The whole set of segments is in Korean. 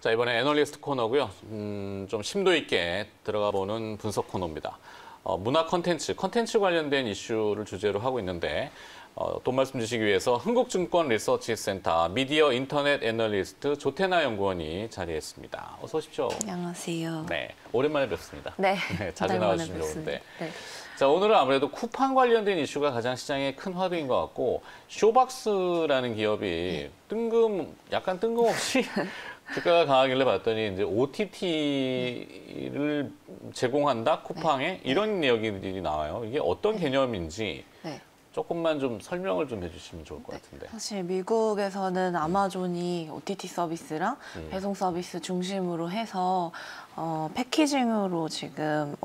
자, 이번에 애널리스트 코너고요. 좀 심도 있게 들어가 보는 분석 코너입니다. 문화 콘텐츠 관련된 이슈를 주제로 하고 있는데 또 말씀 주시기 위해서 흥국증권 리서치센터 미디어 인터넷 애널리스트 조태나 연구원이 자리했습니다. 어서 오십시오. 안녕하세요. 네, 오랜만에 뵙습니다. 네, 자주 나와주시면 좋은데. 네. 자, 오늘은 아무래도 쿠팡 관련된 이슈가 가장 시장에 큰 화두인 것 같고 쇼박스라는 기업이 약간 뜬금없이 주가가 강하길래 봤더니 이제 OTT를 제공한다 쿠팡에 이런 이야기들이 나와요. 이게 어떤 개념인지 조금만 좀 설명을 좀 해주시면 좋을 것 같은데. 사실 미국에서는 아마존이 OTT 서비스랑 배송 서비스 중심으로 해서 패키징으로 지금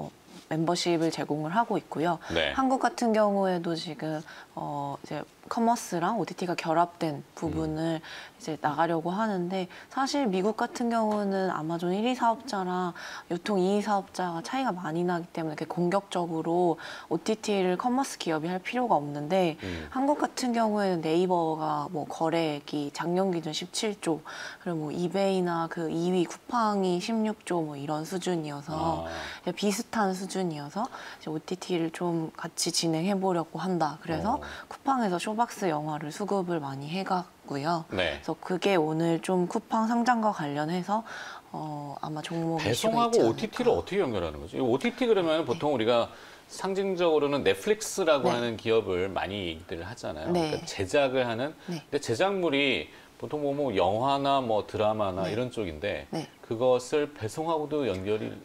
멤버십을 제공을 하고 있고요. 네. 한국 같은 경우에도 지금 이제 커머스랑 OTT가 결합된 부분을 이제 나가려고 하는데 사실 미국 같은 경우는 아마존 1위 사업자랑 유통 2위 사업자가 차이가 많이 나기 때문에 이렇게 공격적으로 OTT를 커머스 기업이 할 필요가 없는데 한국 같은 경우에는 네이버가 뭐 거래액이 작년 기준 17조 그리고 뭐 이베이나 그 2위 쿠팡이 16조 뭐 이런 수준이어서 비슷한 수준이어서 이제 OTT를 좀 같이 진행해 보려고 한다. 그래서 쿠팡에서 쇼박스 영화를 수급을 많이 해갔고요. 네. 그래서 그게 오늘 좀 쿠팡 상장과 관련해서 아마 종목 배송하고 OTT를 어떻게 연결하는 거죠? OTT 그러면 보통 우리가 상징적으로는 넷플릭스라고 하는 기업을 많이 얘기들을 하잖아요. 그러니까 제작을 하는. 근데 제작물이 보통 뭐 영화나 뭐 드라마나 이런 쪽인데 그것을 배송하고도 연결이 돼요?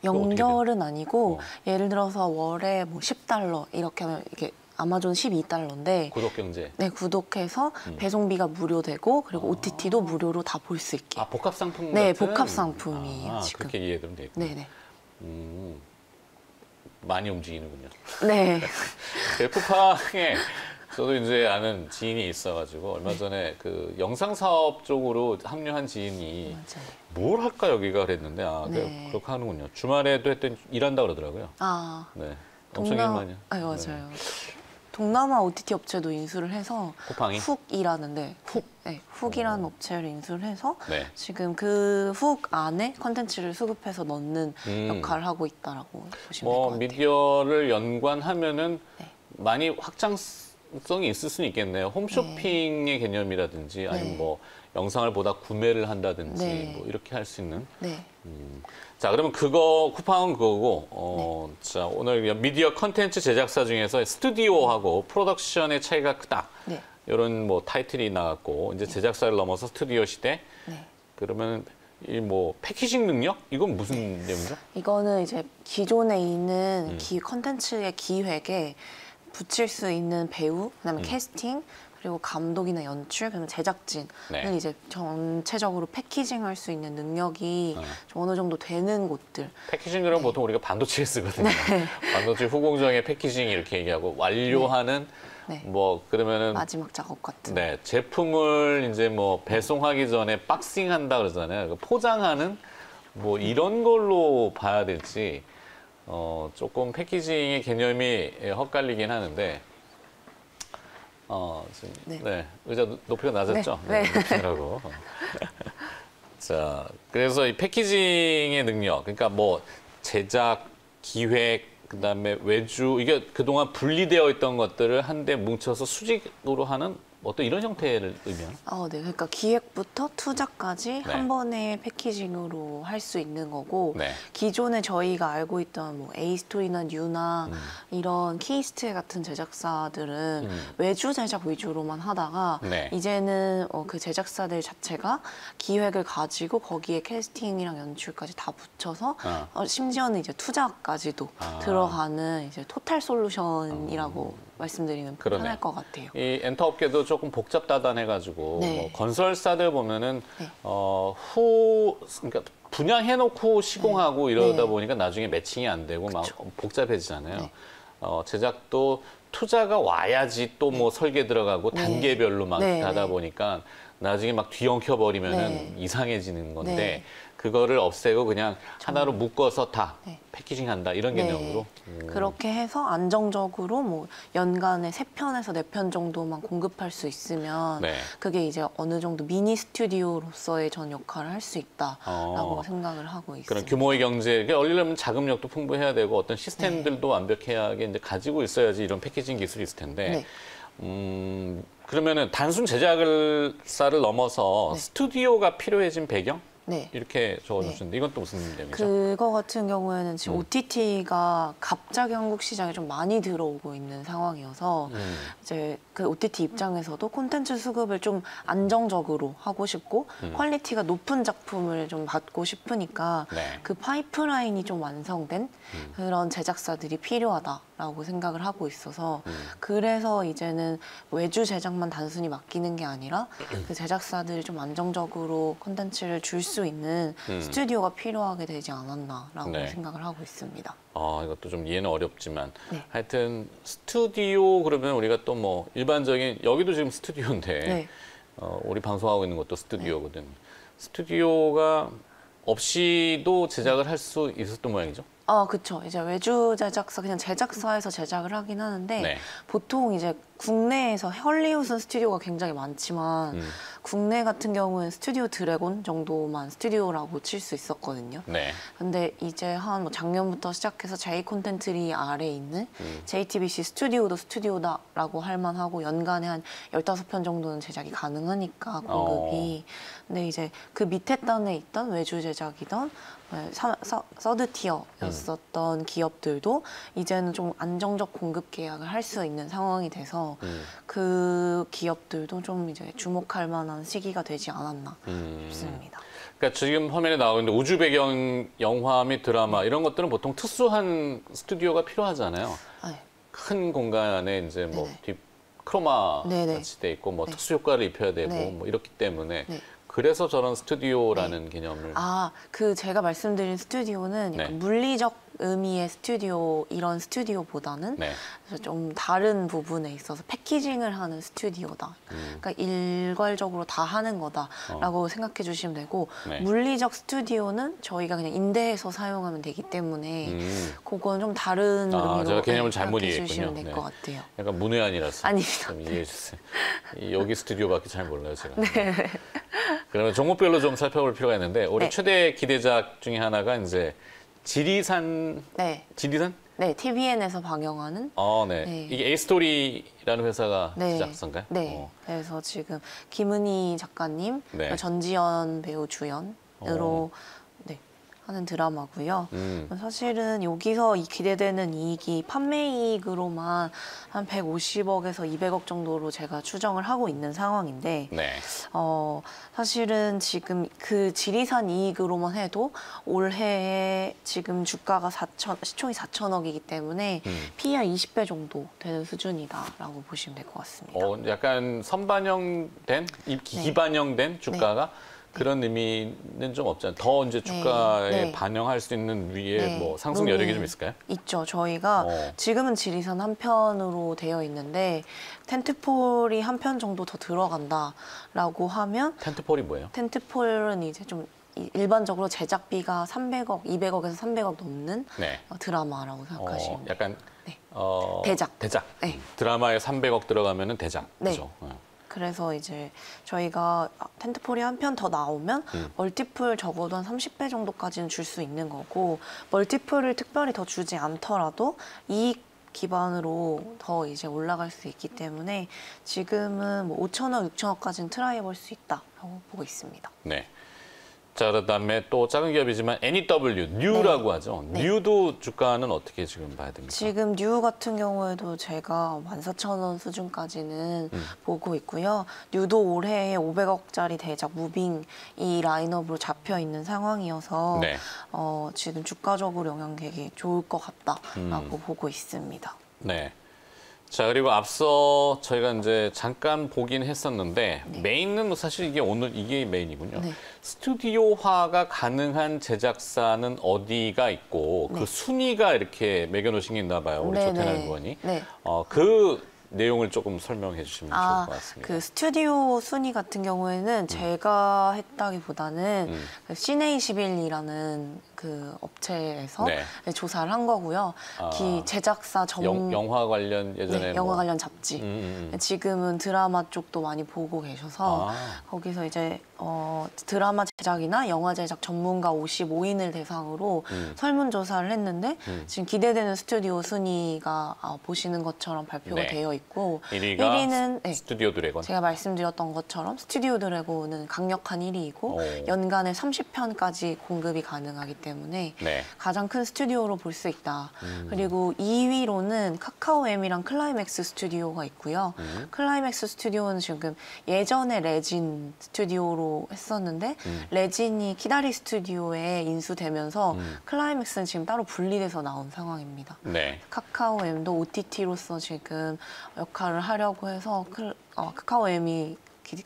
연결은 아니고 예를 들어서 월에 뭐 $10 이렇게 하면 이게 아마존 12달러인데 구독 경제. 네, 구독해서 배송비가 무료되고 그리고 OTT도 무료로 다 볼 수 있게. 복합 상품 네, 같은? 복합 상품이에요, 지금. 그렇게 이해되면 되겠군요. 네네. 많이 움직이는군요. 네. 쿠팡에 저도 이제 아는 지인이 있어가지고 얼마 전에 그 영상 사업 쪽으로 합류한 지인이 뭘 할까 여기가 그랬는데 그렇게 하는군요. 주말에도 했더니 일한다 그러더라고요. 네. 엄청 일만이요. 맞아요. 동남아 OTT 업체도 인수를 해서 쿠팡이? 훅이라는데 훅이라는 업체를 인수를 해서 지금 그 훅 안에 컨텐츠를 수급해서 넣는 역할을 하고 있다라고 보시면 될 것 같아요. 미디어를 연관하면은 많이 확장성이 있을 수는 있겠네요. 홈쇼핑의 개념이라든지 아니면 뭐 영상을 보다 구매를 한다든지 뭐 이렇게 할 수 있는. 자, 그러면 쿠팡은 그거고, 자, 오늘 미디어 컨텐츠 제작사 중에서 스튜디오하고 프로덕션의 차이가 크다. 이런 뭐 타이틀이 나왔고, 이제 제작사를 넘어서 스튜디오 시대. 그러면 이 뭐 패키징 능력? 이건 무슨 내용이죠? 이거는 이제 기존에 있는 컨텐츠의 기획에 붙일 수 있는 배우, 그다음에 캐스팅, 그리고 감독이나 연출, 그다음에 제작진은 이제 전체적으로 패키징할 수 있는 능력이 좀 어느 정도 되는 곳들. 패키징 그러면 보통 우리가 반도체에 쓰거든요. 반도체 후공정의 패키징 이렇게 얘기하고 완료하는 뭐 그러면은 마지막 작업 같은. 제품을 이제 뭐 배송하기 전에 박싱한다 그러잖아요. 포장하는 뭐 이런 걸로 봐야 될지 조금 패키징의 개념이 헛갈리긴 하는데. 지금, 의자 높이가 낮았죠? 높이라고. 자, 그래서 이 패키징의 능력, 그러니까 뭐 제작, 기획, 그다음에 외주, 이게 그동안 분리되어 있던 것들을 한데 뭉쳐서 수직으로 하는 어떤 이런 형태를 의미하는? 네. 그러니까 기획부터 투자까지 한 번에 패키징으로 할 수 있는 거고 기존에 저희가 알고 있던 뭐 에이스토리나 뉴나 이런 키스트 같은 제작사들은 외주 제작 위주로만 하다가 이제는 그 제작사들 자체가 기획을 가지고 거기에 캐스팅이랑 연출까지 다 붙여서 심지어는 이제 투자까지도 들어가는 이제 토탈 솔루션이라고 말씀드리면 편할 것 같아요. 이 엔터 업계도 조금 복잡다단해가지고 뭐 건설사들 보면은 그러니까 분양해놓고 시공하고 이러다 보니까 나중에 매칭이 안 되고 막 복잡해지잖아요. 제작도 투자가 와야지 또 뭐 설계 들어가고 단계별로 막 하다 보니까 나중에 막 뒤엉켜 버리면은 이상해지는 건데 그거를 없애고 그냥 하나로 묶어서 다 네. 패키징한다 이런 네. 개념으로. 그렇게 해서 안정적으로 뭐 연간에 3편에서 4편 정도만 공급할 수 있으면 네. 그게 이제 어느 정도 미니 스튜디오로서의 전 역할을 할 수 있다라고 생각을 하고 있습니다. 그런 규모의 경제, 열리려면 자금력도 풍부해야 되고 어떤 시스템들도 완벽하게 이제 가지고 있어야지 이런 패키징 기술이 있을 텐데. 네. 그러면은 단순 제작사를 넘어서 네. 스튜디오가 필요해진 배경? 네. 이렇게 적어주셨는데 이건 또 무슨 의미죠? 그거 같은 경우에는 지금 OTT가 갑자기 한국 시장에 좀 많이 들어오고 있는 상황이어서 이제 그 OTT 입장에서도 콘텐츠 수급을 좀 안정적으로 하고 싶고 퀄리티가 높은 작품을 좀 받고 싶으니까 네. 그 파이프라인이 좀 완성된 그런 제작사들이 필요하다라고 생각을 하고 있어서 그래서 이제는 외주 제작만 단순히 맡기는 게 아니라 그 제작사들이 좀 안정적으로 콘텐츠를 줄 수 있는 스튜디오가 필요하게 되지 않았나라고 네. 생각을 하고 있습니다. 이것도 좀 이해는 어렵지만 네. 하여튼 스튜디오 그러면 우리가 또 뭐 일반적인 여기도 지금 스튜디오인데 네. 우리 방송하고 있는 것도 스튜디오거든. 스튜디오가 없이도 제작을 할 수 있었던 모양이죠? 그쵸. 이제 외주 제작사, 그냥 제작사에서 제작을 하긴 하는데, 네. 보통 이제 국내에서 헐리우드 스튜디오가 굉장히 많지만, 국내 같은 경우는 스튜디오 드래곤 정도만 스튜디오라고 칠 수 있었거든요. 네. 근데 이제 한 뭐 작년부터 시작해서 J 콘텐츠리 아래에 있는 JTBC 스튜디오도 스튜디오다라고 할 만하고, 연간에 한 15편 정도는 제작이 가능하니까, 공급이. 근데 이제 그 밑에 단에 있던 외주 제작이던 서드 티어였었던 기업들도 이제는 좀 안정적 공급 계약을 할 수 있는 상황이 돼서 그 기업들도 좀 이제 주목할 만한 시기가 되지 않았나 싶습니다. 그러니까 지금 화면에 나오고 있는데 우주 배경 영화 및 드라마 이런 것들은 보통 특수한 스튜디오가 필요하잖아요. 네. 큰 공간에 이제 뭐 네네. 뒷 크로마 네네. 같이 돼 있고 뭐 네. 특수 효과를 입혀야 되고 네. 뭐 이렇기 때문에 네. 그래서 저런 스튜디오라는 개념을 그 제가 말씀드린 스튜디오는 약간 네. 물리적 의미의 스튜디오, 이런 스튜디오보다는 네. 좀 다른 부분에 있어서 패키징을 하는 스튜디오다. 그러니까 일괄적으로 다 하는 거다라고 생각해 주시면 되고, 네. 물리적 스튜디오는 저희가 그냥 임대해서 사용하면 되기 때문에 그건 좀 다른 의미로 제가 개념을 잘못 생각해 주시면 이해했군요. 될 것 같아요. 약간 문외한이라서 아닙니다. 좀 이해해 주세요. 여기 스튜디오밖에 잘 몰라요, 제가. 그러면 종목별로 좀 살펴볼 필요가 있는데 우리 네. 최대 기대작 중에 하나가 이제 지리산 네. 지리산? 네, TVN에서 방영하는 네. 네. 이게 에이스토리라는 회사가 네. 제작사인가요? 네. 그래서 지금 김은희 작가님, 네. 전지현 배우 주연으로 네, 하는 드라마고요. 사실은 여기서 기대되는 이익이 판매이익으로만 한 150억에서 200억 정도로 제가 추정을 하고 있는 상황인데 네. 사실은 지금 그 지리산 이익으로만 해도 올해에 지금 주가가 시총이 4천억이기 때문에 PER 20배 정도 되는 수준이다라고 보시면 될 것 같습니다. 약간 선반영된, 기반영된 주가가 그런 의미는 좀 없잖아요. 더 이제 주가에 네. 반영할 수 있는 위에 네. 뭐 상승 여력이 좀 있을까요? 있죠. 저희가 지금은 지리산 한 편으로 되어 있는데 텐트폴이 한 편 정도 더 들어간다라고 하면 텐트폴이 뭐예요? 텐트폴은 이제 좀 일반적으로 제작비가 300억, 200억에서 300억 넘는 네. 드라마라고 생각하시면 돼요. 약간 네. 대작. 네. 드라마에 300억 들어가면은 대작. 네. 그죠? 그래서 이제 저희가 텐트폴이 한 편 더 나오면 멀티플 적어도 한 30배 정도까지는 줄 수 있는 거고, 멀티플을 특별히 더 주지 않더라도 이익 기반으로 더 이제 올라갈 수 있기 때문에 지금은 뭐 5천억, 6천억까지는 트라이 해볼 수 있다라고 보고 있습니다. 네. 자, 그다음에 또 작은 기업이지만 NEW, 뉴라고 하죠. 네. 뉴도 주가는 어떻게 지금 봐야 됩니까? 지금 뉴 같은 경우에도 제가 14,000원 수준까지는 보고 있고요. 뉴도 올해에 500억짜리 대작 무빙 이 라인업으로 잡혀 있는 상황이어서 네. 지금 주가적으로 영향력이 좋을 것 같다라고 보고 있습니다. 네. 자, 그리고 앞서 저희가 이제 잠깐 보긴 했었는데 메인은 뭐 사실 이게 오늘 이게 메인이군요. 네. 스튜디오화가 가능한 제작사는 어디가 있고 그 순위가 이렇게 매겨놓으신 게 있나 봐요. 우리 네, 조태남 네. 의원이. 네. 그 내용을 조금 설명해 주시면 좋을 것 같습니다. 그 스튜디오 순위 같은 경우에는 제가 했다기보다는 그 시네21이라는 그 업체에서 네. 조사를 한 거고요. 제작사 영화 관련 예전에 영화 관련 잡지. 지금은 드라마 쪽도 많이 보고 계셔서 거기서 이제 드라마 제작이나 영화 제작 전문가 55인을 대상으로 설문조사를 했는데 지금 기대되는 스튜디오 순위가 보시는 것처럼 발표가 네. 되어 있고 1위는 네, 스튜디오 드래곤. 제가 말씀드렸던 것처럼 스튜디오 드래곤은 강력한 1위이고 연간에 30편까지 공급이 가능하기 때문에 네. 가장 큰 스튜디오로 볼 수 있다. 그리고 2위로는 카카오엠이랑 클라이맥스 스튜디오가 있고요. 클라이맥스 스튜디오는 지금 예전에 레진 스튜디오로 했었는데 레진이 키다리 스튜디오에 인수되면서 클라이맥스는 지금 따로 분리돼서 나온 상황입니다. 네. 카카오엠도 OTT로서 지금 역할을 하려고 해서 카카오엠이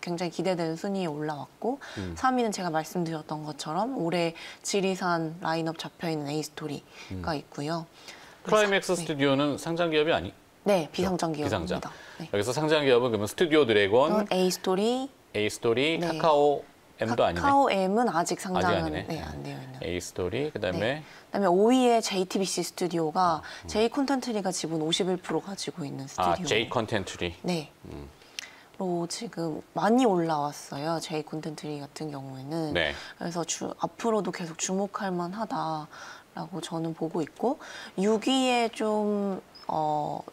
굉장히 기대되는 순위에 올라왔고 3위는 제가 말씀드렸던 것처럼 올해 지리산 라인업 잡혀있는 A스토리가 있고요. 클라이맥스 스튜디오는 상장 기업이 네, 비상장 기업입니다. 비상장. 네. 여기서 상장 기업은 그러면 스튜디오 드래곤, A스토리, 네. 카카오엠도 아니네. 카카오엠은 아직 상장은 안 안 되어 있는. A스토리, 그다음에 5위에 JTBC 스튜디오가 J 콘텐츠리가 지분 51% 가지고 있는 스튜디오. J 컨텐츠리. 네. 로 지금 많이 올라왔어요. J 콘텐츠리 같은 경우에는. 네. 그래서 앞으로도 계속 주목할 만하다라고 저는 보고 있고 6위에 좀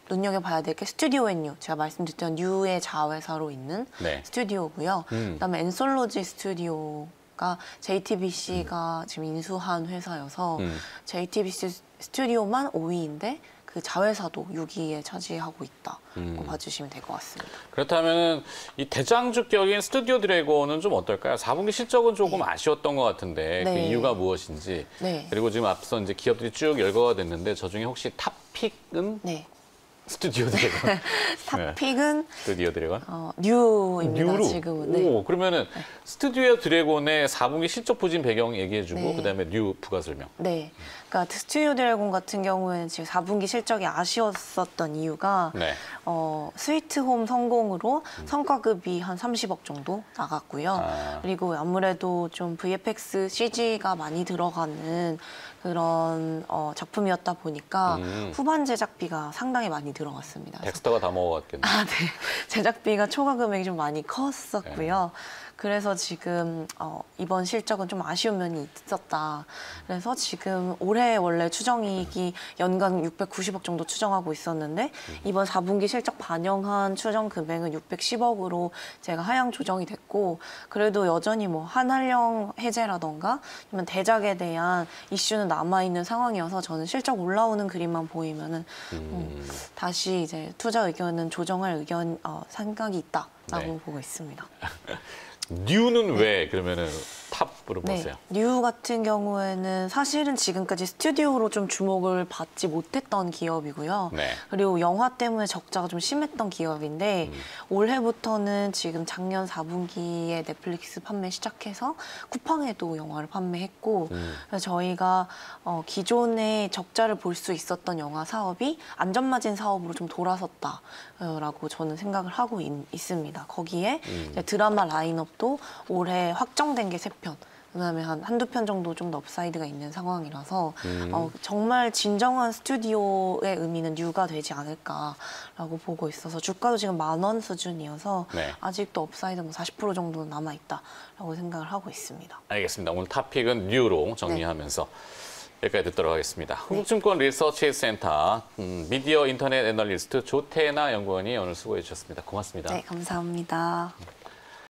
눈여겨봐야 될 게 스튜디오 앤뉴. 제가 말씀드렸던 뉴의 자회사로 있는 네. 스튜디오고요. 그다음에 엔솔로지 스튜디오가 JTBC가 지금 인수한 회사여서 JTBC 스튜디오만 5위인데 그 자회사도 6위에 차지하고 있다고 봐주시면 될 것 같습니다. 그렇다면 이 대장주격인 스튜디오 드래곤은 좀 어떨까요? 4분기 실적은 조금 아쉬웠던 것 같은데 그 이유가 무엇인지 그리고 지금 앞서 이제 기업들이 쭉 열거가 됐는데 저 중에 혹시 탑픽은 스튜디오 드래곤. 탑픽은 스튜디오 드래곤. 뉴입니다. 뉴로? 지금은. 오, 그러면은 스튜디오 드래곤의 4분기 실적 부진 배경 얘기해주고 그다음에 뉴 부가 설명. 네. 그러니까 스튜디오 드래곤 같은 경우에는 지금 4분기 실적이 아쉬웠었던 이유가 스위트홈 성공으로 성과급이 한 30억 정도 나갔고요. 그리고 아무래도 좀 VFX, CG가 많이 들어가는 그런 작품이었다 보니까 후반 제작비가 상당히 많이 들어갔습니다. 덱스터가 다 먹어갔겠네요. 네. 제작비가 초과 금액이 좀 많이 컸었고요. 그래서 지금 이번 실적은 좀 아쉬운 면이 있었다. 그래서 지금 올해 원래 추정이익이 연간 690억 정도 추정하고 있었는데 이번 4분기 실적 반영한 추정 금액은 610억으로 제가 하향 조정이 됐고 그래도 여전히 뭐 한한령 해제라던가 아니면 대작에 대한 이슈는 남아있는 상황이어서 저는 실적 올라오는 그림만 보이면은 다시 이제 투자 의견은 조정할 생각이 있다라고 보고 있습니다. 뉴는 왜 그러면은 탑으로 보세요? 뉴 같은 경우에는 사실은 지금까지 스튜디오로 좀 주목을 받지 못했던 기업이고요. 그리고 영화 때문에 적자가 좀 심했던 기업인데 올해부터는 지금 작년 4분기에 넷플릭스 판매 시작해서 쿠팡에도 영화를 판매했고 그래서 저희가 기존에 적자를 볼 수 있었던 영화 사업이 안전마진 사업으로 좀 돌아섰다라고 저는 생각을 하고 있습니다. 거기에 이제 드라마 라인업도 올해 확정된 게 3편. 그다음에 한두 편 정도 좀 더 업사이드가 있는 상황이라서 정말 진정한 스튜디오의 의미는 뉴가 되지 않을까라고 보고 있어서 주가도 지금 10,000원 수준이어서 아직도 업사이드 뭐 40% 정도는 남아있다라고 생각을 하고 있습니다. 알겠습니다. 오늘 탑픽은 뉴로 정리하면서 여기까지 듣도록 하겠습니다. 흥국증권 리서치 센터 미디어 인터넷 애널리스트 조태나 연구원이 오늘 수고해 주셨습니다. 고맙습니다. 네, 감사합니다.